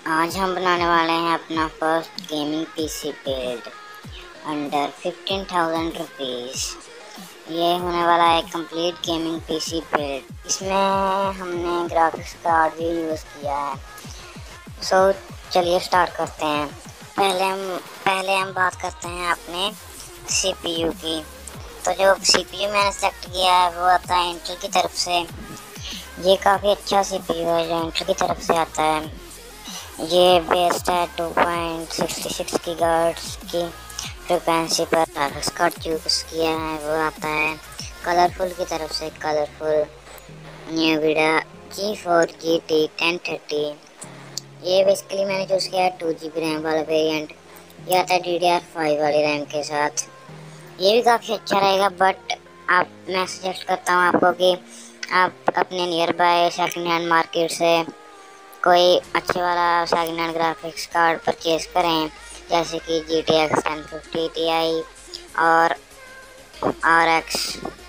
आज हम बनाने वाले हैं अपना first gaming PC build under 15,000 rupees. ये होने वाला है कंप्लीट गेमिंग पीसी बिल्ड। इसमें हमने ग्राफिक्स कार्ड भी यूज़ किया है। सो चलिए स्टार्ट करते हैं। पहले हम बात करते हैं अपने सीपीयू की। तो जो सीपीयू मैंने सेलेक्ट किया है वो आता है इंटेल की तरफ से। ये काफ़ी अच्छा सीपीयू है जो इंटेल की तरफ से आता है। ये बेस्ड है 2.66 गीगाहर्ट्ज़ की फ्रिक्वेंसी पर। ग्राफिक्स कार्ड चूज़ किया है वो आता है कलरफुल की तरफ से। Colorful Nvidia G4 GT 1030। ये बेसिकली मैंने चूज़ किया है 2GB रैम वाला वेरिएंट। ये आता है DDR5 वाली रैम के साथ। ये भी काफ़ी अच्छा रहेगा, बट मैं सजेस्ट करता हूँ आपको कि आप अपने near by second hand market से कोई अच्छे वाला second hand graphics card purchase करें, जैसे कि GTX 1050 Ti और RX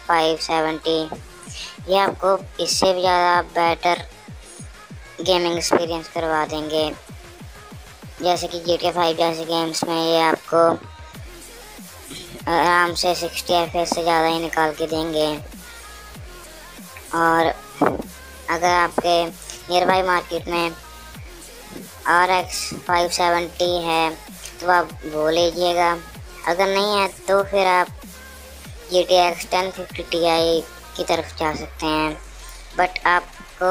570। ये आपको इससे भी ज़्यादा बेटर गेमिंग एक्सपीरियंस करवा देंगे। जैसे कि GTA 5 जैसे गेम्स में ये आपको आराम से 60 FPS से ज़्यादा ही निकाल के देंगे। और अगर आपके नियर बाई मार्केट में RX 570 है तो आप वो लीजिएगा। अगर नहीं है तो फिर आप GTX 1050 Ti की तरफ जा सकते हैं। बट आपको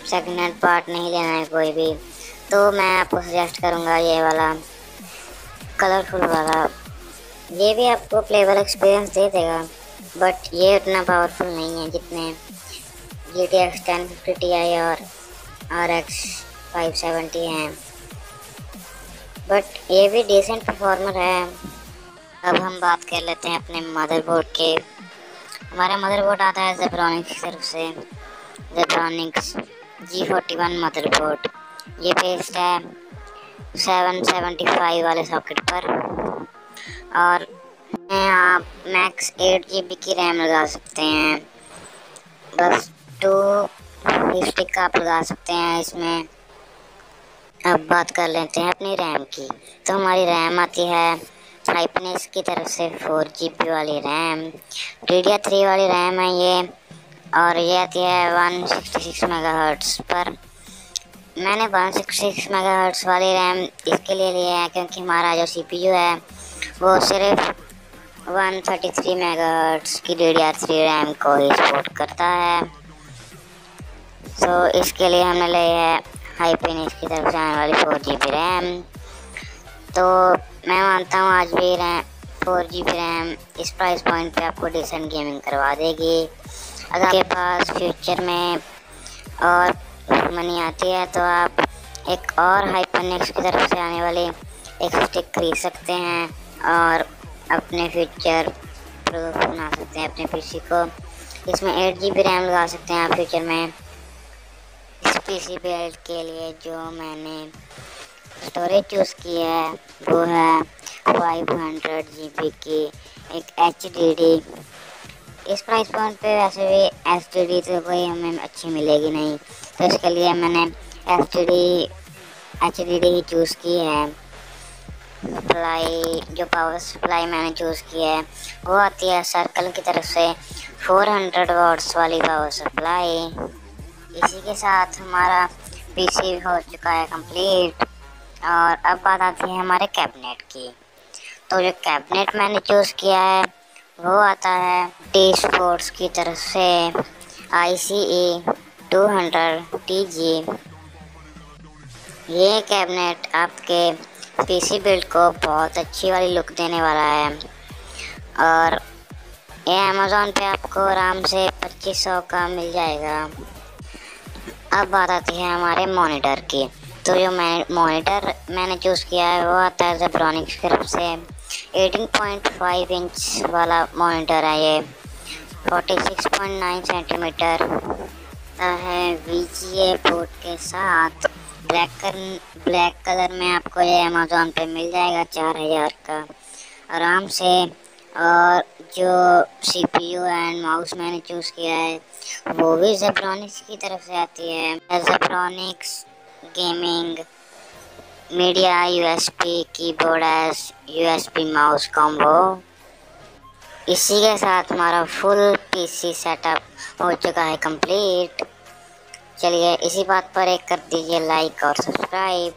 सेकेंड हैंड पार्ट नहीं लेना है कोई भी, तो मैं आपको सजेस्ट करूँगा ये वाला कलरफुल वाला। ये भी आपको प्लेबल एक्सपीरियंस दे देगा, बट ये उतना पावरफुल नहीं है जितने GTX 1050 Ti और RX 570 हैं। बट ये भी डिसेंट परफॉर्मर है। अब हम बात कर लेते हैं अपने मदरबोर्ड के। हमारा मदरबोर्ड आता है ज़ेब्रॉनिक्स की तरफ से। ज़ेब्रॉनिक्स G41 मदरबोर्ड। ये बेस्ड है 775 वाले सॉकेट पर। और आप मैक्स 8GB की रैम लगा सकते हैं। बस 2 स्टिक आप लगा सकते हैं इसमें। अब बात कर लेते हैं अपनी रैम की। तो हमारी रैम आती है हाइपनेस की तरफ से 4GB वाली रैम। DDR3 वाली रैम है ये, और ये आती है 166 मेगाहर्ट्ज़ पर। मैंने 166 मेगाहर्ट्ज़ वाली रैम इसके लिए लिया है क्योंकि हमारा जो CPU है वो सिर्फ 133 मेगाहर्ट्ज़ की DDR3 रैम को ही सपोर्ट करता है। सो इसके लिए हमने ली है हाइपनेस की तरफ से आने वाली 4GB रैम। तो मैं मानता हूँ आज भी 4GB रैम इस प्राइस पॉइंट पे आपको डिसेंट गेमिंग करवा देगी। अगर आपके पास फ्यूचर में और मनी आती है तो आप एक और हाइपरनेक्स की तरफ से आने वाली एक स्टिक खरीद सकते हैं और अपने फ्यूचर प्रूफ बना सकते हैं अपने पीसी को। इसमें 8GB रैम लगा सकते हैं आप फ्यूचर में। इस पीसी बिल्ड के लिए जो मैंने स्टोरेज चूज़ की है वो है 500GB की एक HDD। इस प्राइस पॉइंट पे वैसे भी HDD तो कोई हमें अच्छी मिलेगी नहीं, तो इसके लिए मैंने HDD ही चूज़ की है। सप्लाई जो पावर सप्लाई मैंने चूज़ की है वो आती है सर्कल की तरफ से 400 वाट्स वाली पावर सप्लाई। इसी के साथ हमारा पीसी हो चुका है कंप्लीट। और अब बात आती है हमारे कैबिनेट की। तो जो कैबिनेट मैंने चूज़ किया है वो आता है टी स्पोर्ट्स की तरफ से ICE 200TG। ये कैबिनेट आपके पीसी बिल्ड को बहुत अच्छी वाली लुक देने वाला है। और ये अमेज़ॉन पे आपको आराम से 2500 का मिल जाएगा। अब बात आती है हमारे मॉनिटर की। तो जो मॉनिटर मैंने चूज़ किया है वो आता है ज़ेब्रॉनिक्स की तरफ से 18.5 इंच वाला मॉनिटर है। ये 46.9 सेंटीमीटर है VGA पोर्ट के साथ। ब्लैक कलर में आपको ये अमेज़ॉन पे मिल जाएगा 4000 का आराम से। और जो CPU एंड माउस मैंने चूज़ किया है वो भी ज़ेब्रॉनिक्स की तरफ से आती है। Zebronics gaming media USB keyboard S USB mouse combo. इसी के साथ हमारा फुल पीसी सेटअप हो चुका है कंप्लीट। चलिए इसी बात पर एक कर दीजिए लाइक और सब्सक्राइब।